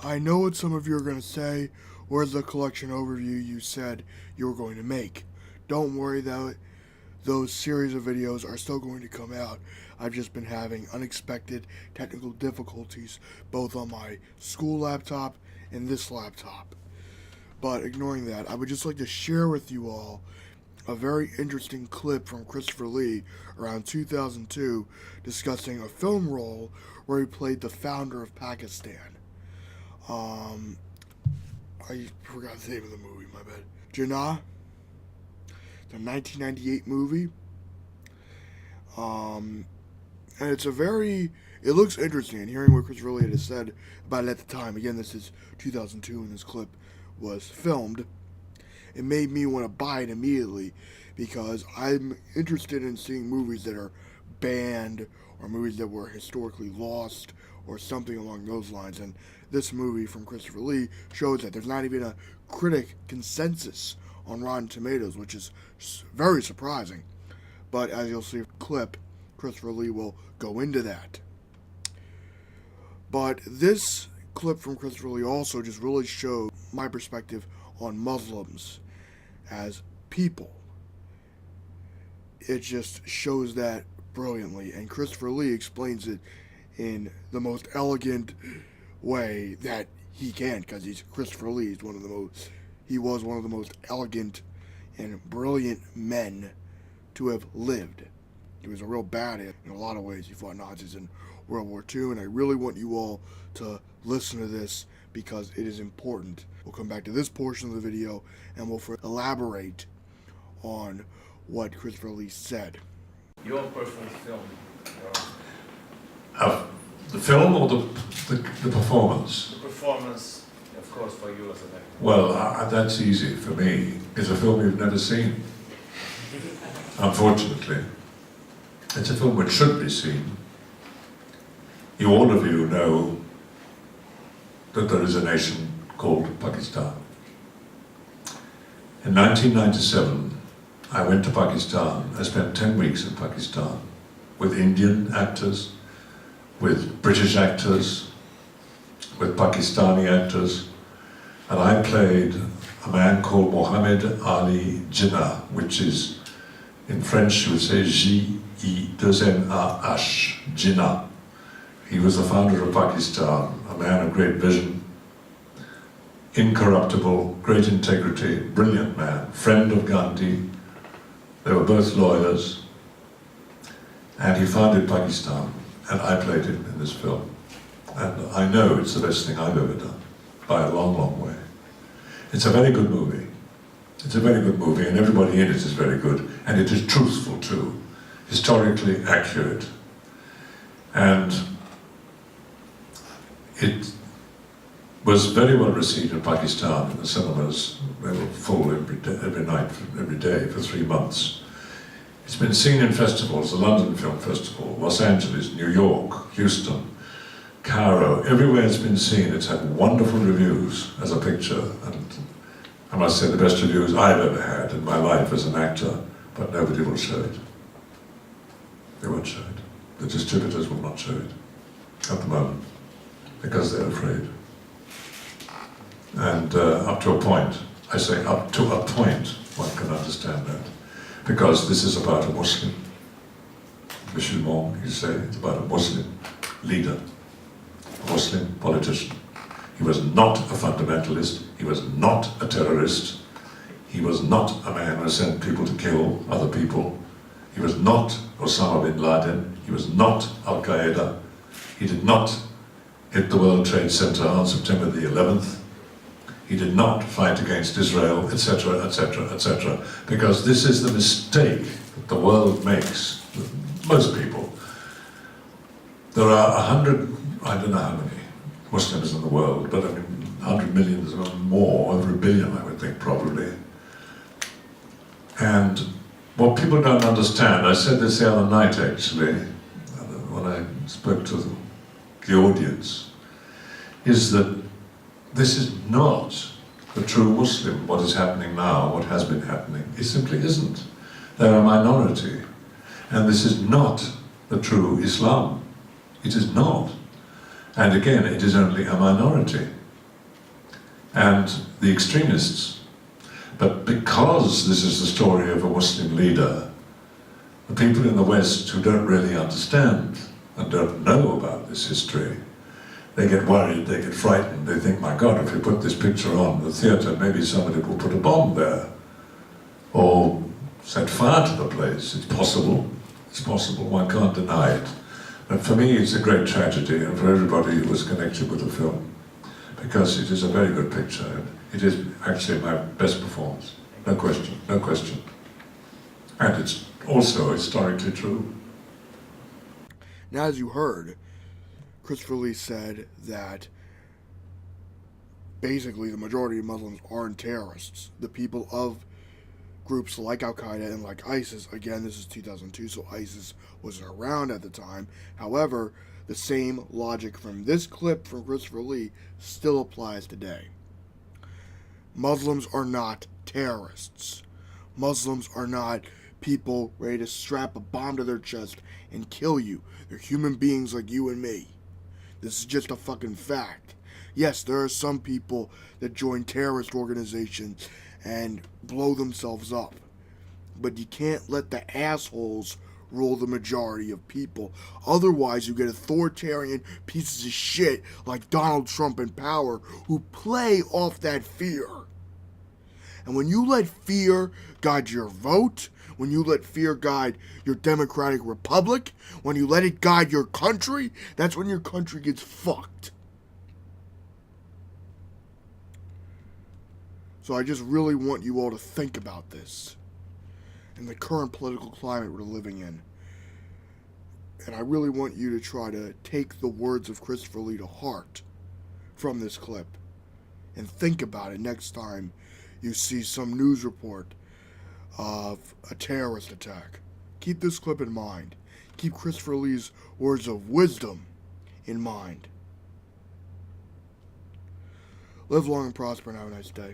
I know what some of you are going to say. Where's the collection overview you said you were going to make? Don't worry though, those series of videos are still going to come out. I've just been having unexpected technical difficulties both on my school laptop and this laptop. But ignoring that, I would just like to share with you all a very interesting clip from Christopher Lee around 2002 discussing a film role where he played the founder of Pakistan. I forgot the name of the movie, my bad. Jinnah, the 1998 movie. And it's it looks interesting, and hearing what Chris Lee had said about it at the time, again, this is 2002 when this clip was filmed, it made me want to buy it immediately because I'm interested in seeing movies that are banned or movies that were historically lost or something along those lines. And this movie from Christopher Lee shows that there's not even a critic consensus on Rotten Tomatoes, which is very surprising. But as you'll see in the clip, Christopher Lee will go into that. But this clip from Christopher Lee also just really showed my perspective on Muslims as people. It just shows that brilliantly, and Christopher Lee explains it in the most elegant way that he can, because he's Christopher Lee. He was one of the most elegant and brilliant men to have lived. He was a real badass in a lot of ways. He fought Nazis in World War II, and I really want you all to listen to this because it is important. We'll come back to this portion of the video and we'll elaborate on what Christopher Lee said. Your personal film. The film or the performance? The performance, of course, for you as an actor. Well, that's easy for me. It's a film you've never seen, unfortunately. It's a film which should be seen. All of you know that there is a nation called Pakistan. In 1997, I went to Pakistan. I spent 10 weeks in Pakistan with Indian actors, with British actors, with Pakistani actors, and I played a man called Mohammed Ali Jinnah, which is, in French you would say J-I-2-N-A-H, Jinnah. He was the founder of Pakistan, a man of great vision, incorruptible, great integrity, brilliant man, friend of Gandhi. They were both lawyers, and he founded Pakistan, and I played him in this film. And I know it's the best thing I've ever done, by a long, long way. It's a very good movie. It's a very good movie, and everybody in it is very good, and it is truthful too, historically accurate. And it was very well received in Pakistan, in the cinemas. They were full every night, every day for 3 months. It's been seen in festivals, the London Film Festival, Los Angeles, New York, Houston, Cairo. Everywhere it's been seen. It's had wonderful reviews as a picture, and I must say the best reviews I've ever had in my life as an actor, but nobody will show it. They won't show it. The distributors will not show it at the moment, because they're afraid. And up to a point, I say up to a point, one can understand that. Because this is about a Muslim, Musulman, you say, it's about a Muslim leader, a Muslim politician. He was not a fundamentalist, he was not a terrorist, he was not a man who sent people to kill other people, he was not Osama bin Laden, he was not Al-Qaeda, he did not hit the World Trade Center on September the 11th, he did not fight against Israel, etc., etc., etc. Because this is the mistake that the world makes, most people. There are 100, I don't know how many Muslims in the world, but I mean 100 million or more, over 1 billion I would think probably. And what people don't understand, I said this the other night actually, when I spoke to the audience, is that this is not the true Muslim, what is happening now, what has been happening. It simply isn't. They're a minority. And this is not the true Islam. It is not. And again, it is only a minority. and the extremists. But because this is the story of a Muslim leader, the people in the West who don't really understand and don't know about this history, they get worried, they get frightened, they think, my God, if we put this picture on the theatre, maybe somebody will put a bomb there, or set fire to the place. It's possible, one can't deny it. But for me, it's a great tragedy, and for everybody who was connected with the film, because it is a very good picture. It is actually my best performance, no question, no question. And it's also historically true. Now, as you heard, Christopher Lee said that basically the majority of Muslims aren't terrorists. The people of groups like Al-Qaeda and like ISIS, again, this is 2002, so ISIS wasn't around at the time. However, the same logic from this clip from Christopher Lee still applies today. Muslims are not terrorists. Muslims are not people ready to strap a bomb to their chest and kill you. They're human beings like you and me. This is just a fucking fact. Yes, there are some people that join terrorist organizations and blow themselves up. But you can't let the assholes rule the majority of people. Otherwise, you get authoritarian pieces of shit like Donald Trump in power who play off that fear. And when you let fear guide your vote, when you let fear guide your democratic republic, when you let it guide your country, that's when your country gets fucked. So I just really want you all to think about this and the current political climate we're living in. And I really want you to try to take the words of Christopher Lee to heart from this clip and think about it next time you see some news report of a terrorist attack. Keep this clip in mind. Keep Christopher Lee's words of wisdom in mind. Live long and prosper and have a nice day.